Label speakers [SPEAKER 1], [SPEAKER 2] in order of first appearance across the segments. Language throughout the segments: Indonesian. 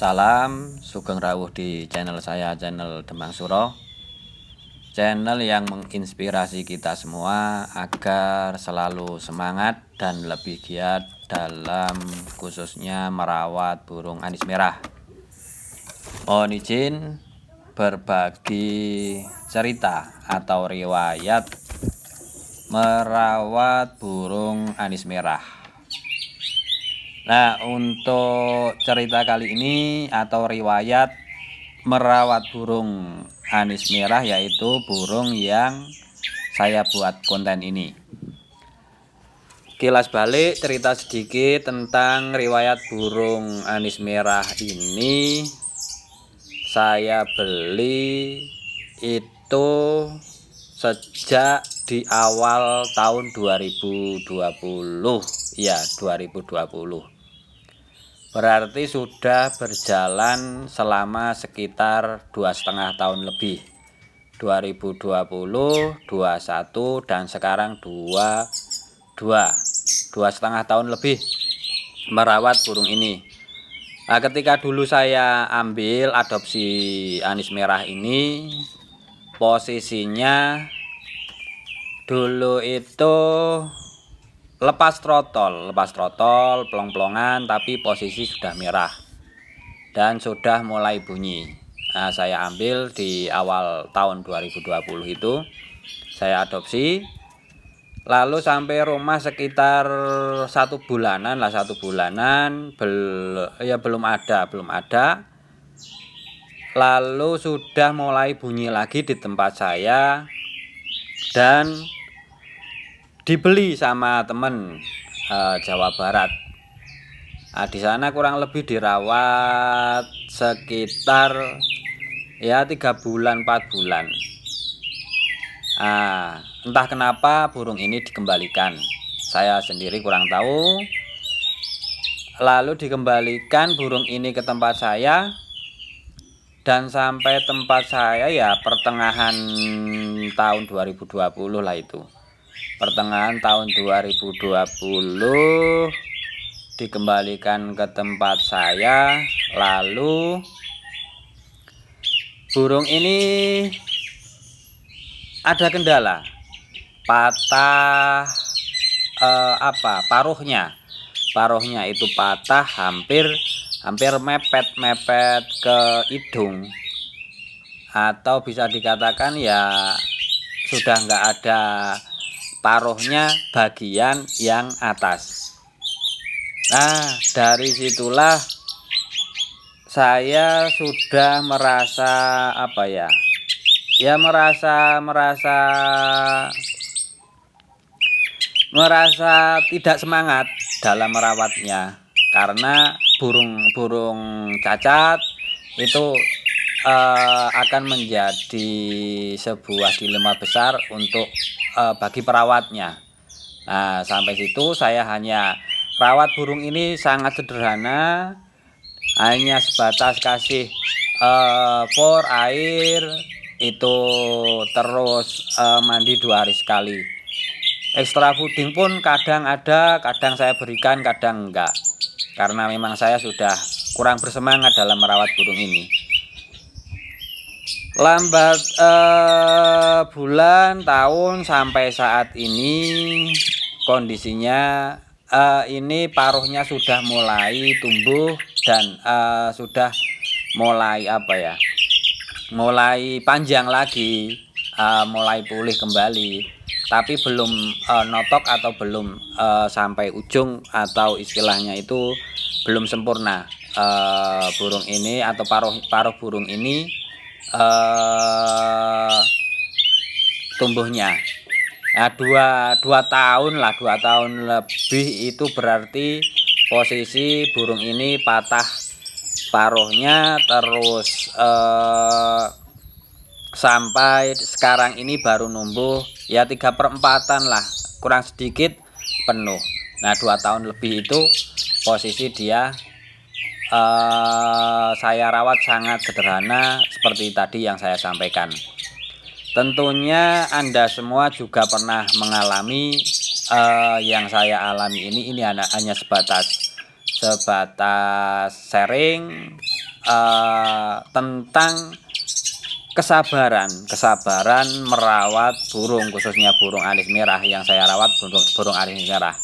[SPEAKER 1] Salam sugeng rawuh di channel saya, channel Demang Suro. Channel yang menginspirasi kita semua agar selalu semangat dan lebih giat dalam khususnya merawat burung anis merah. Mohon izin berbagi cerita atau riwayat merawat burung anis merah. Nah, untuk cerita kali ini atau riwayat merawat burung anis merah, yaitu burung yang saya buat konten ini. Kilas balik cerita sedikit tentang riwayat burung anis merah ini. Saya beli itu sejak di awal tahun 2020. Ya, 2020. Berarti sudah berjalan selama sekitar 2,5 tahun lebih. 2020, 21 dan sekarang 2,5 tahun lebih merawat burung ini. Nah, ketika dulu saya ambil adopsi anis merah ini, posisinya dulu itu lepas trotol, pelong-pelongan, tapi posisi sudah merah dan sudah mulai bunyi. Nah, saya ambil di awal tahun 2020 itu, saya adopsi, lalu sampai rumah sekitar 1 bulanan, belum ada. Lalu sudah mulai bunyi lagi di tempat saya dan dibeli sama temen Jawa Barat. Nah, di sana kurang lebih dirawat sekitar 3 bulan 4 bulan. Nah, entah kenapa burung ini dikembalikan. Saya sendiri kurang tahu. Lalu dikembalikan burung ini ke tempat saya, dan sampai tempat saya pertengahan tahun 2020 lah itu. Pertengahan tahun 2020 dikembalikan ke tempat saya. Lalu burung ini ada kendala, patah paruhnya itu patah, hampir mepet ke hidung, atau bisa dikatakan sudah nggak ada paruhnya bagian yang atas. Nah, dari situlah saya sudah merasa merasa tidak semangat dalam merawatnya, karena burung cacat itu akan menjadi sebuah dilema besar untuk bagi perawatnya. Nah, sampai situ saya hanya rawat burung ini sangat sederhana, hanya sebatas kasih for air itu, terus mandi 2 hari sekali. Ekstra fooding pun kadang ada, kadang saya berikan, kadang enggak, karena memang saya sudah kurang bersemangat dalam merawat burung ini. Lambat bulan, tahun, sampai saat ini kondisinya ini paruhnya sudah mulai tumbuh dan sudah mulai mulai panjang lagi, mulai pulih kembali, tapi belum notok atau belum sampai ujung, atau istilahnya itu belum sempurna burung ini atau paruh burung ini tumbuhnya. Nah, 2 tahun lebih itu berarti posisi burung ini patah paruhnya, terus sampai sekarang ini baru numbuh 3/4 lah, kurang sedikit penuh. Nah, 2 tahun lebih itu posisi dia saya rawat sangat sederhana seperti tadi yang saya sampaikan. Tentunya Anda semua juga pernah mengalami yang saya alami ini hanya sebatas sharing tentang kesabaran merawat burung, khususnya burung alis merah. Yang saya rawat burung alis merah.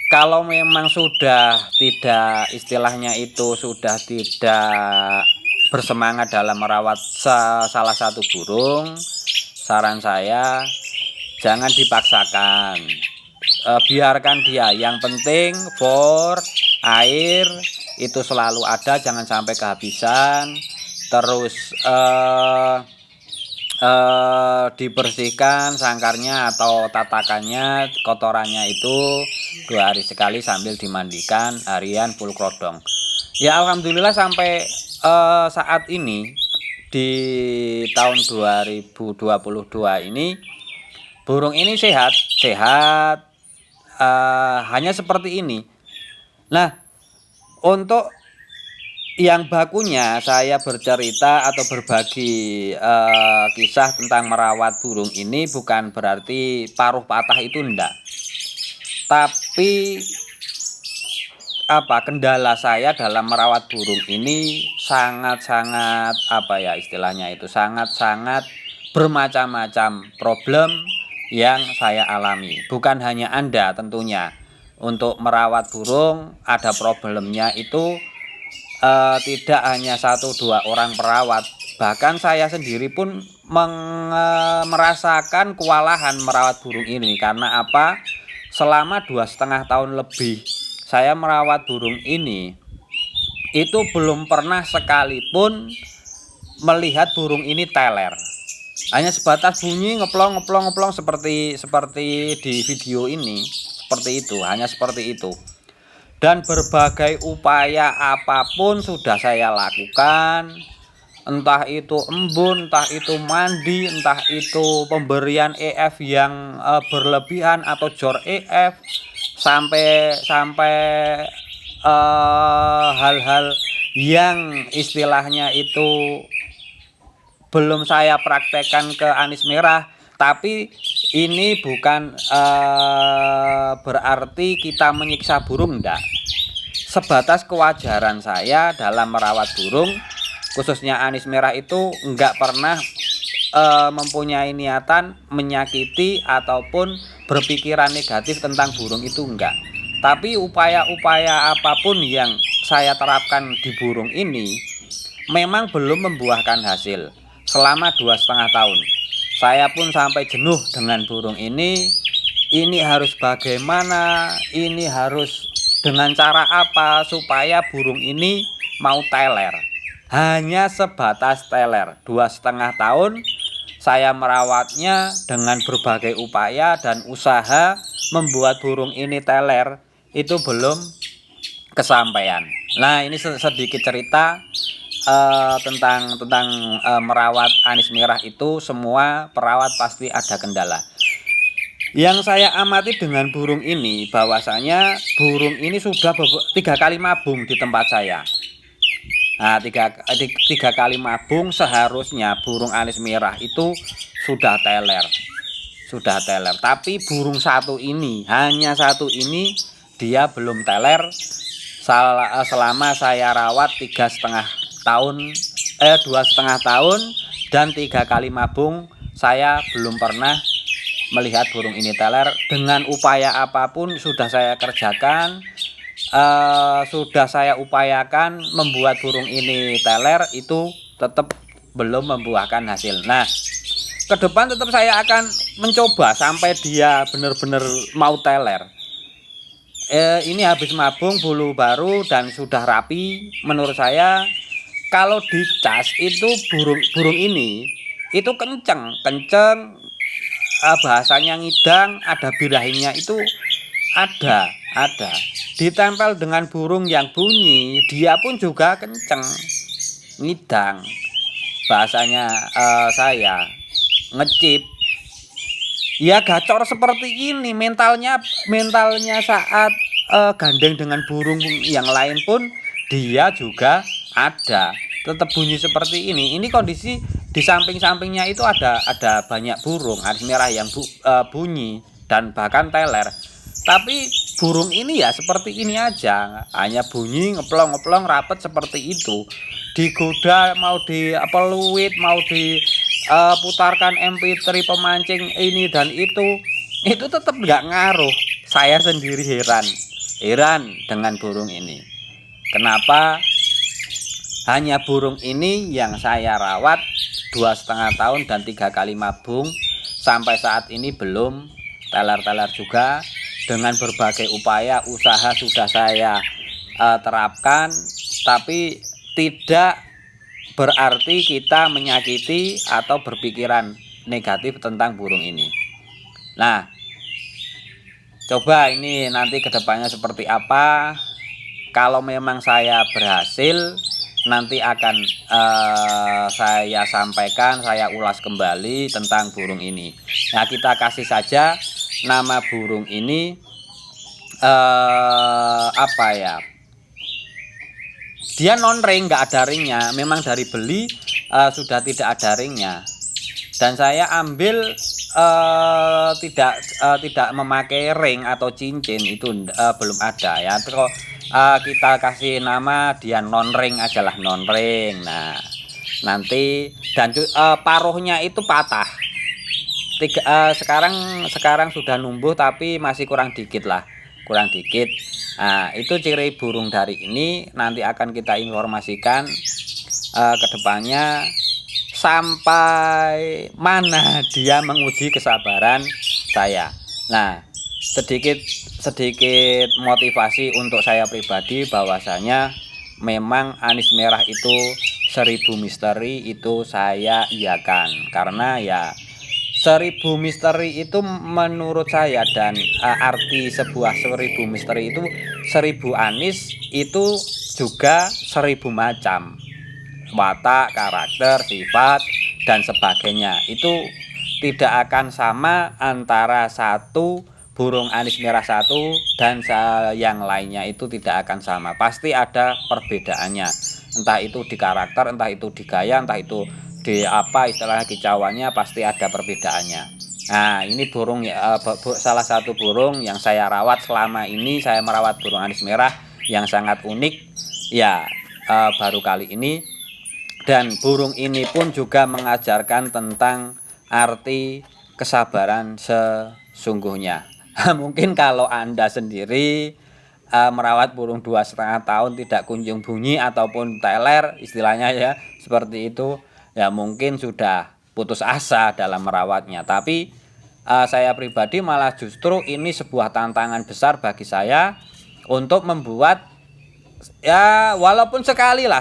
[SPEAKER 1] Kalau memang sudah tidak, istilahnya itu sudah tidak bersemangat dalam merawat salah satu burung, saran saya jangan dipaksakan. Biarkan dia. Yang penting air itu selalu ada, jangan sampai kehabisan. Terus dibersihkan sangkarnya atau tatakannya, kotorannya itu 2 hari sekali sambil dimandikan harian full krodong. Ya alhamdulillah sampai saat ini di tahun 2022 ini burung ini sehat, hanya seperti ini. Nah, untuk yang bakunya saya bercerita atau berbagi kisah tentang merawat burung ini bukan berarti paruh patah, itu enggak. Tapi kendala saya dalam merawat burung ini sangat-sangat istilahnya itu sangat-sangat bermacam-macam problem yang saya alami. Bukan hanya Anda tentunya. Untuk merawat burung ada problemnya itu. Tidak hanya 1-2 orang perawat, bahkan saya sendiri pun merasakan kewalahan merawat burung ini. Karena apa? Selama 2,5 tahun lebih saya merawat burung ini, itu belum pernah sekalipun melihat burung ini teler. Hanya sebatas bunyi ngeplong seperti di video ini, seperti itu, hanya seperti itu. Dan berbagai upaya apapun sudah saya lakukan, entah itu embun, entah itu mandi, entah itu pemberian EF yang berlebihan atau jor EF, sampai hal-hal yang istilahnya itu belum saya praktekkan ke anis merah. Tapi ini bukan berarti kita menyiksa burung, enggak. Sebatas kewajaran saya dalam merawat burung, khususnya anis merah itu enggak pernah mempunyai niatan menyakiti ataupun berpikiran negatif tentang burung, itu enggak. Tapi upaya-upaya apapun yang saya terapkan di burung ini memang belum membuahkan hasil selama 2,5 tahun. Saya pun sampai jenuh dengan burung ini. Ini harus bagaimana, ini harus dengan cara apa supaya burung ini mau teler. Hanya sebatas teler. 2,5 tahun saya merawatnya dengan berbagai upaya dan usaha membuat burung ini teler, itu belum kesampaian. Nah, ini sedikit cerita tentang merawat anis merah itu. Semua perawat pasti ada kendala. Yang saya amati dengan burung ini, bahwasanya burung ini sudah 3 kali mabung di tempat saya. Nah, 3 kali mabung, seharusnya burung anis merah itu sudah teler. Tapi burung hanya satu ini dia belum teler selama saya rawat 2,5 tahun dan 3 kali mabung. Saya belum pernah melihat burung ini teler. Dengan upaya apapun sudah saya kerjakan, sudah saya upayakan membuat burung ini teler, itu tetap belum membuahkan hasil. Nah, ke depan tetap saya akan mencoba sampai dia benar-benar mau teler. Ini habis mabung, bulu baru dan sudah rapi. Menurut saya kalau dicas itu burung ini itu kenceng, bahasanya ngidang, ada birahinya itu ada. Ditempel dengan burung yang bunyi, dia pun juga kenceng, ngidang. Bahasanya saya ngecip. Ya gacor seperti ini mentalnya saat gandeng dengan burung yang lain pun dia juga ada, tetap bunyi seperti ini. Ini kondisi di samping-sampingnya itu ada banyak burung anis merah yang bunyi dan bahkan teler. Tapi burung ini ya seperti ini aja, hanya bunyi ngeplong-ngeplong rapet seperti itu. Digoda mau dipeluit, mau diputarkan MP3 pemancing ini dan itu tetap nggak ngaruh. Saya sendiri heran dengan burung ini. Kenapa hanya burung ini yang saya rawat 2,5 tahun dan 3 kali mabung sampai saat ini belum teler-teler juga. Dengan berbagai upaya usaha sudah saya terapkan, tapi tidak berarti kita menyakiti atau berpikiran negatif tentang burung ini. Nah, coba ini nanti kedepannya seperti apa. Kalau memang saya berhasil, nanti akan saya sampaikan, saya ulas kembali tentang burung ini. Nah, kita kasih saja nama burung ini apa ya? Dia non ring, nggak ada ringnya. Memang dari beli sudah tidak ada ringnya. Dan saya ambil tidak memakai ring atau cincin, itu belum ada ya. Terus kita kasih nama dia non ring aja lah, non ring. Nah, nanti dan paruhnya itu patah. Sekarang sudah numbuh tapi masih kurang dikit lah, kurang dikit. Nah, itu ciri burung dari ini nanti akan kita informasikan kedepannya sampai mana dia menguji kesabaran saya. Nah, sedikit motivasi untuk saya pribadi bahwasanya memang anis merah itu 1000 misteri itu saya iakan, karena ya 1000 misteri itu menurut saya dan arti sebuah 1000 misteri itu 1000 anis itu juga 1000 macam watak, karakter, sifat dan sebagainya. Itu tidak akan sama antara satu burung anis merah satu dan yang lainnya, itu tidak akan sama. Pasti ada perbedaannya. Entah itu di karakter, entah itu di gaya, entah itu di apa istilahnya kicauannya, pasti ada perbedaannya. Nah, ini burung salah satu burung yang saya rawat selama ini. Saya merawat burung anis merah yang sangat unik ya, baru kali ini. Dan burung ini pun juga mengajarkan tentang arti kesabaran sesungguhnya. Mungkin kalau Anda sendiri merawat burung 2,5 tahun tidak kunjung bunyi ataupun teler istilahnya ya seperti itu, ya mungkin sudah putus asa dalam merawatnya. Tapi saya pribadi malah justru ini sebuah tantangan besar bagi saya untuk membuat ya walaupun sekali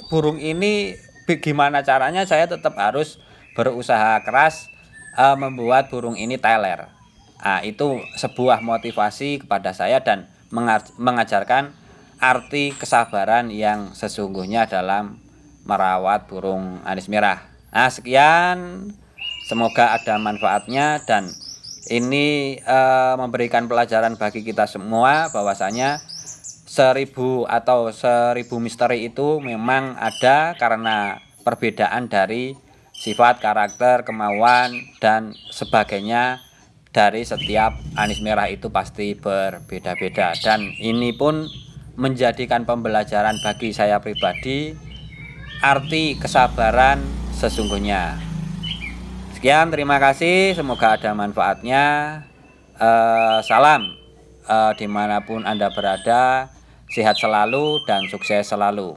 [SPEAKER 1] burung ini gimana caranya saya tetap harus berusaha keras membuat burung ini teler. Nah, itu sebuah motivasi kepada saya dan mengajarkan arti kesabaran yang sesungguhnya dalam merawat burung anis merah. Nah, sekian, semoga ada manfaatnya dan ini memberikan pelajaran bagi kita semua bahwasanya 1000 atau 1000 misteri itu memang ada karena perbedaan dari sifat, karakter, kemauan dan sebagainya dari setiap anis merah itu pasti berbeda-beda. Dan ini pun menjadikan pembelajaran bagi saya pribadi arti kesabaran sesungguhnya. Sekian, terima kasih, semoga ada manfaatnya. Salam dimanapun Anda berada, sehat selalu dan sukses selalu.